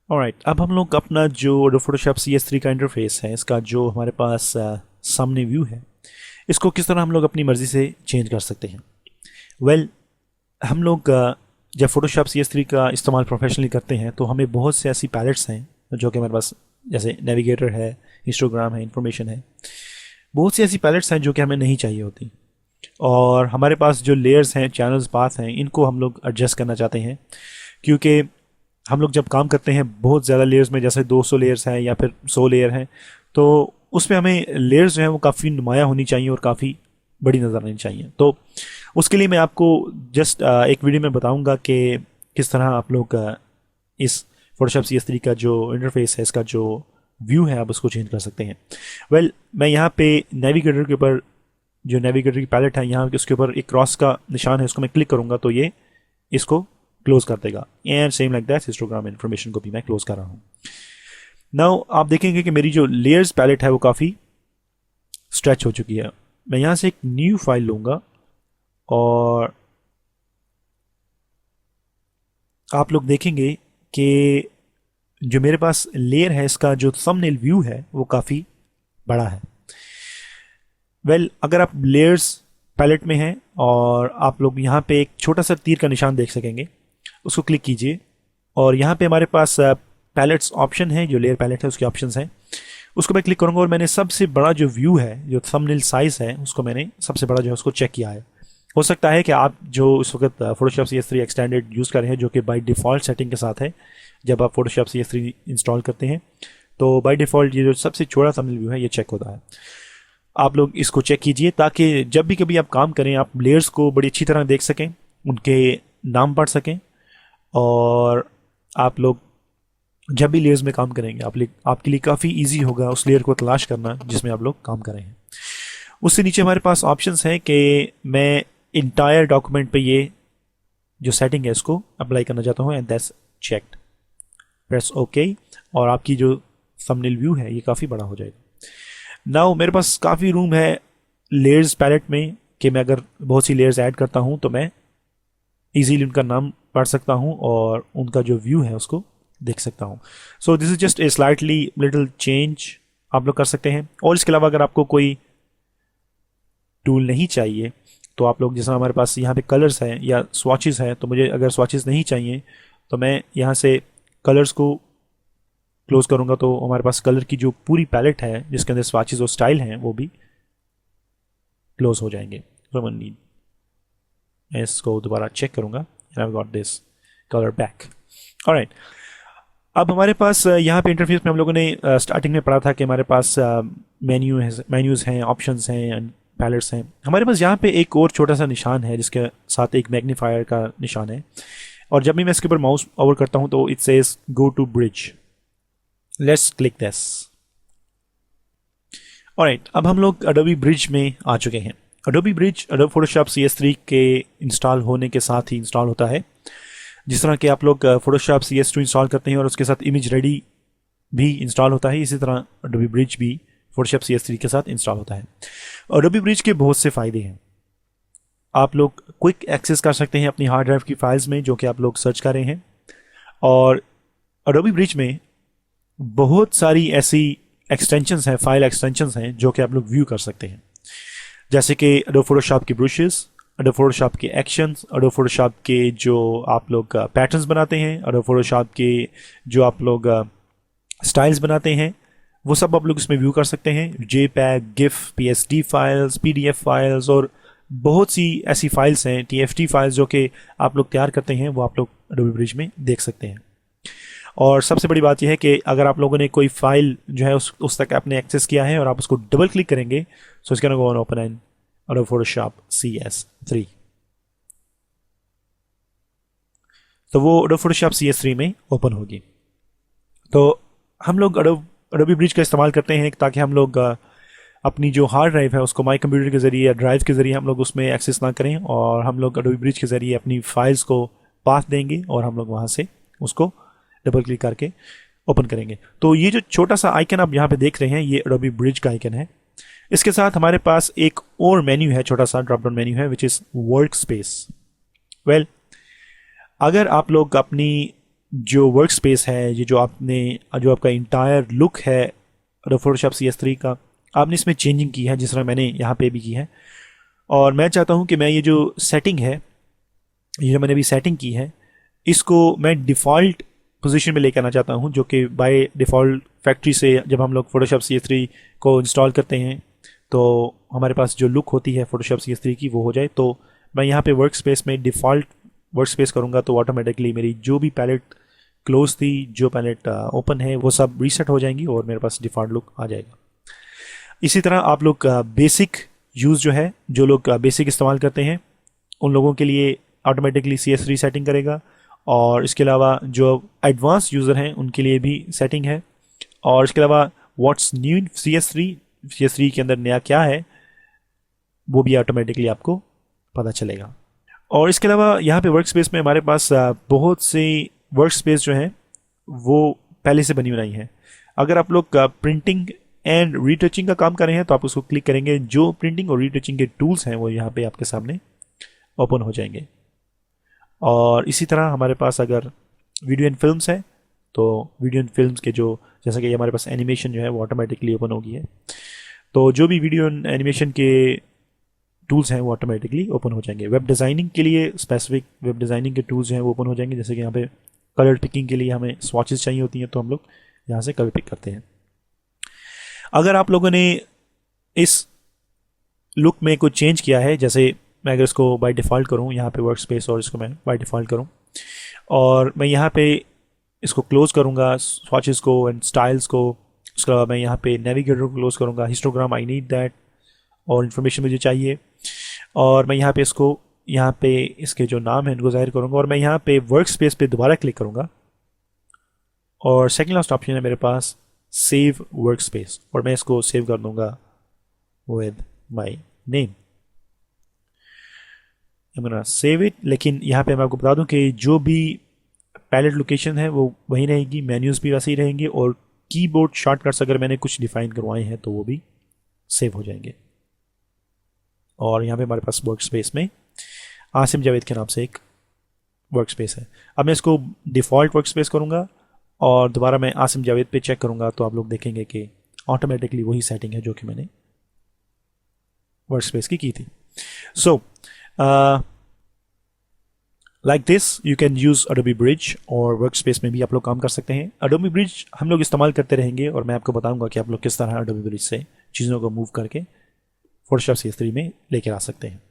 Alright, अब हम लोग अपना जो फोटोशॉप CS3 का इंटरफेस है, इसका जो हमारे पास सामने व्यू है, इसको किस तरह हम लोग अपनी मर्ज़ी से चेंज कर सकते हैं। वेल हम लोग जब फोटोशॉप CS3 का इस्तेमाल प्रोफेशनली करते हैं तो हमें बहुत से ऐसी पैलेट्स हैं जो कि हमारे पास, जैसे नेविगेटर है, हिस्टोग्राम है, इंफॉर्मेशन है, बहुत सी ऐसी पैलेट्स हैं जो कि हमें नहीं चाहिए होती। और हमारे पास जो लेयर्स हैं, चैनल्स, पाथ हैं, इनको हम लोग एडजस्ट करना चाहते हैं, क्योंकि हम लोग जब काम करते हैं बहुत ज़्यादा लेयर्स में, जैसे 200 लेयर्स हैं या फिर 100 लेयर हैं, तो उसमें हमें लेयर्स जो हैं वो काफ़ी नुमाया होनी चाहिए और काफ़ी बड़ी नज़र आनी चाहिए। तो उसके लिए मैं आपको जस्ट एक वीडियो में बताऊंगा कि किस तरह आप लोग इस फोटोशॉप CS3 का जो इंटरफेस है, इसका जो व्यू है, आप उसको चेंज कर सकते हैं। वेल मैं यहाँ पे नेविगेटर के ऊपर, जो नेविगेटर की पैलेट है, यहाँ उसके ऊपर एक क्रॉस का निशान है, उसको मैं क्लिक करूँगा तो ये इसको क्लोज कर देगा। And same like that histogram information को भी मैं क्लोज कर रहा हूँ। नाउ आप देखेंगे कि मेरी जो लेयर्स पैलेट है वो काफ़ी स्ट्रेच हो चुकी है। मैं यहाँ से एक न्यू फाइल लूँगा और आप लोग देखेंगे कि जो मेरे पास लेयर है, इसका जो थंबनेल व्यू है वो काफ़ी बड़ा है। वेल अगर आप लेयर्स पैलेट में हैं और आप लोग यहाँ पे एक छोटा सा तीर का निशान देख सकेंगे, उसको क्लिक कीजिए और यहाँ पे हमारे पास पैलेट्स ऑप्शन है, जो लेयर पैलेट है उसके ऑप्शंस हैं, उसको मैं क्लिक करूँगा और मैंने सबसे बड़ा जो व्यू है, जो थंबनेल साइज़ है, उसको मैंने सबसे बड़ा जो है उसको चेक किया है। हो सकता है कि आप जो इस वक्त फोटोशॉप CS3 एक्सटेंडेड यूज़ कर रहे हैं, जो कि बाय डिफ़ॉल्ट सेटिंग के साथ है, जब आप फोटोशॉप CS3 इंस्टॉल करते हैं तो बाय डिफ़ॉल्ट ये जो सबसे छोटा थंबनेल व्यू है ये चेक होता है। आप लोग इसको चेक कीजिए ताकि जब भी कभी आप काम करें आप लेयर्स को बड़ी अच्छी तरह देख सकें, उनके नाम पढ़ सकें, और आप लोग जब भी लेयर्स में काम करेंगे आपके लिए काफ़ी इजी होगा उस लेयर को तलाश करना जिसमें आप लोग काम कर रहे हैं। उससे नीचे हमारे पास ऑप्शंस हैं कि मैं इंटायर डॉक्यूमेंट पे ये जो सेटिंग है इसको अप्लाई करना चाहता हूँ, and that's checked. Press okay और आपकी जो थंबनेल व्यू है ये काफ़ी बड़ा हो जाएगा। नाउ मेरे पास काफ़ी रूम है लेयर्स पैलेट में कि मैं अगर बहुत सी लेयर्स ऐड करता हूँ तो मैं इजीली उनका नाम पढ़ सकता हूँ और उनका जो व्यू है उसको देख सकता हूँ। So this is just a slightly little change आप लोग कर सकते हैं। और इसके अलावा अगर आपको कोई टूल नहीं चाहिए तो आप लोग, जैसा हमारे पास यहाँ पे कलर्स हैं या स्वॉचेस हैं, तो मुझे अगर स्वॉचेस नहीं चाहिए तो मैं यहाँ से कलर्स को क्लोज करूँगा तो हमारे पास कलर की जो पूरी पैलेट है जिसके अंदर स्वॉचेस और स्टाइल हैं वो भी क्लोज हो जाएंगे। तो मैं इसको दोबारा चेक करूँगा and I got this colour back. Alright, अब हमारे पास यहाँ पे इंटरफेस में हम लोगों ने स्टार्टिंग में पढ़ा था कि हमारे पास मेन्यूज़ हैं, ऑप्शंस हैं, पैलेट्स हैं। हमारे पास यहाँ पे एक और छोटा सा निशान है जिसके साथ एक मैग्नीफायर का निशान है, और जब भी मैं इसके ऊपर माउस ओवर करता हूँ तो it says go to bridge. Let's click this. Alright, अब हम लोग अडोबी ब्रिज में आ चुके हैं। Adobe bridge Adobe Photoshop CS3 के इंस्टॉल होने के साथ ही इंस्टॉल होता है। जिस तरह के आप लोग फोटोशॉप CS2 इंस्टॉल करते हैं और उसके साथ इमेज रेडी भी इंस्टॉल होता है, इसी तरह अडोबी ब्रिज भी फोटोशॉप CS3 के साथ इंस्टॉल होता है। अडोबी ब्रिज के बहुत से फ़ायदे हैं। आप लोग क्विक एक्सेस कर सकते हैं अपनी हार्ड ड्राइव की फाइल्स में जो कि आप लोग सर्च कर रहे हैं, और अडोबी ब्रिज में बहुत सारी ऐसी एक्सटेंशंस हैं, फाइल एक्सटेंशंस हैं जो कि आप लोग व्यू कर सकते हैं, जैसे कि अडोबी फोटोशॉप की ब्रशेस, अडोबी फोटोशॉप के एक्शंस, अडोबी फोटोशॉप के जो आप लोग पैटर्न्स बनाते हैं, अडोबी फोटोशॉप के जो आप लोग स्टाइल्स बनाते हैं, वो सब आप लोग इसमें व्यू कर सकते हैं। JPEG, GIF, PSD files, PDF files और बहुत सी ऐसी फाइल्स हैं, TFT फाइल्स, जो कि आप लोग तैयार करते हैं, वो आप लोग अडोबी ब्रिज में देख सकते हैं। और सबसे बड़ी बात यह है कि अगर आप लोगों ने कोई फाइल जो है उस तक आपने एक्सेस किया है और आप उसको डबल क्लिक करेंगे, so it's gonna go on open an Adobe Photoshop CS3, तो वो अडोबी फोटोशॉप CS3 में ओपन होगी। तो हम लोग अडोबी ब्रिज का इस्तेमाल करते हैं ताकि हम लोग अपनी जो हार्ड ड्राइव है उसको माई कंप्यूटर के ज़रिए या ड्राइव के ज़रिए हम लोग उसमें एक्सेस ना करें, और हम लोग अडोबी ब्रिज के ज़रिए अपनी फाइल्स को पाथ देंगे और हम लोग वहाँ से उसको डबल क्लिक करके ओपन करेंगे। तो ये जो छोटा सा आइकन आप यहाँ पे देख रहे हैं ये अडोबी ब्रिज का आइकन है। इसके साथ हमारे पास एक और मेन्यू है, छोटा सा ड्रॉप डाउन मेन्यू है, which is work space. Well अगर आप लोग अपनी जो वर्क स्पेस है, ये जो आपका इंटायर लुक है फोटोशॉप CS3 का, आपने इसमें चेंजिंग की है जिस तरह मैंने यहाँ पे भी की है। और मैं चाहता हूँ कि मैं ये जो सेटिंग है, ये जो मैंने अभी सेटिंग की है, इसको मैं डिफ़ॉल्ट पोजीशन में लेकर आना चाहता हूँ, जो कि बाय डिफ़ॉल्ट फैक्ट्री से जब हम लोग फोटोशॉप CS3 को इंस्टॉल करते हैं तो हमारे पास जो लुक होती है फोटोशॉप CS3 की वो हो जाए। तो मैं यहाँ पे वर्क स्पेस में डिफ़ॉल्ट वर्क स्पेस करूँगा तो ऑटोमेटिकली मेरी जो भी पैलेट क्लोज थी, जो पैलेट ओपन है, वो सब रीसेट हो जाएंगी और मेरे पास डिफ़ॉल्ट लुक आ जाएगा। इसी तरह आप लोग बेसिक यूज़ जो है, जो लोग बेसिक इस्तेमाल करते हैं उन लोगों के लिए ऑटोमेटिकली CS3 सेटिंग करेगा, और इसके अलावा जो एडवांस यूज़र हैं उनके लिए भी सेटिंग है। और इसके अलावा व्हाट्स न्यू CS3 के अंदर नया क्या है वो भी ऑटोमेटिकली आपको पता चलेगा। और इसके अलावा यहाँ पे वर्क स्पेस में हमारे पास बहुत से वर्क स्पेस जो हैं वो पहले से बनी बनाई हैं। अगर आप लोग प्रिंटिंग एंड रीटचिंग का काम कर रहे हैं तो आप उसको क्लिक करेंगे, जो प्रिंटिंग और रीटचिंग के टूल्स हैं वो यहाँ पे आपके सामने ओपन हो जाएंगे। और इसी तरह हमारे पास अगर वीडियो एंड फिल्म्स है तो वीडियो एंड फिल्म्स के जो, जैसा कि हमारे पास एनिमेशन जो है वो ऑटोमेटिकली ओपन होगी है, तो जो भी वीडियो एंड एनिमेशन के टूल्स हैं वो ऑटोमेटिकली ओपन हो जाएंगे। वेब डिज़ाइनिंग के लिए स्पेसिफिक वेब डिज़ाइनिंग के टूल्स जो हैं वो ओपन हो जाएंगे, जैसे कि यहाँ पे कलर पिकिंग के लिए हमें स्वॉचेस चाहिए होती हैं तो हम लोग यहाँ से कलर पिक करते हैं। अगर आप लोगों ने इस लुक में कुछ चेंज किया है, जैसे मैं अगर इसको बाय डिफ़ॉल्ट करूँ यहाँ पे वर्क स्पेस और इसको मैं बाय डिफ़ॉल्ट करूँ और मैं यहाँ पे इसको क्लोज़ करूँगा स्वॉचेस को एंड स्टाइल्स को, उसके अलावा मैं यहाँ पे नेविगेटर को क्लोज़ करूँगा, हिस्टोग्राम आई नीड दैट और इन्फॉर्मेशन मुझे चाहिए, और मैं यहाँ पे इसके जो नाम है इनको ज़ाहिर करूँगा और मैं यहाँ पे वर्क स्पेस पे दोबारा क्लिक करूँगा और सेकेंड लास्ट ऑप्शन है मेरे पास सेव वर्क स्पेस, और मैं इसको सेव कर दूँगा with my name. Save it. लेकिन यहाँ पे मैं आपको बता दूं कि जो भी पैलेट लोकेशन है वो वही रहेगी, मेन्यूज़ भी वैसे ही रहेंगे और कीबोर्ड शॉर्टकट्स अगर मैंने कुछ डिफाइन करवाए हैं तो वो भी सेव हो जाएंगे। और यहाँ पे हमारे पास वर्क स्पेस में आसिम जावेद के नाम से एक वर्क स्पेस है। अब मैं इसको डिफ़ॉल्ट वर्क स्पेस करूँगा और दोबारा मैं आसिम जावेद पे चेक करूँगा तो आप लोग देखेंगे कि ऑटोमेटिकली वही सेटिंग है जो कि मैंने वर्क स्पेस की थी। So like this you can use Adobe bridge, और वर्क स्पेस में भी आप लोग काम कर सकते हैं। अडोबी ब्रिज हम लोग इस्तेमाल करते रहेंगे और मैं आपको बताऊंगा कि आप लोग किस तरह अडोबी ब्रिज से चीज़ों को मूव करके फोटोशॉप CS3 में लेकर आ सकते हैं।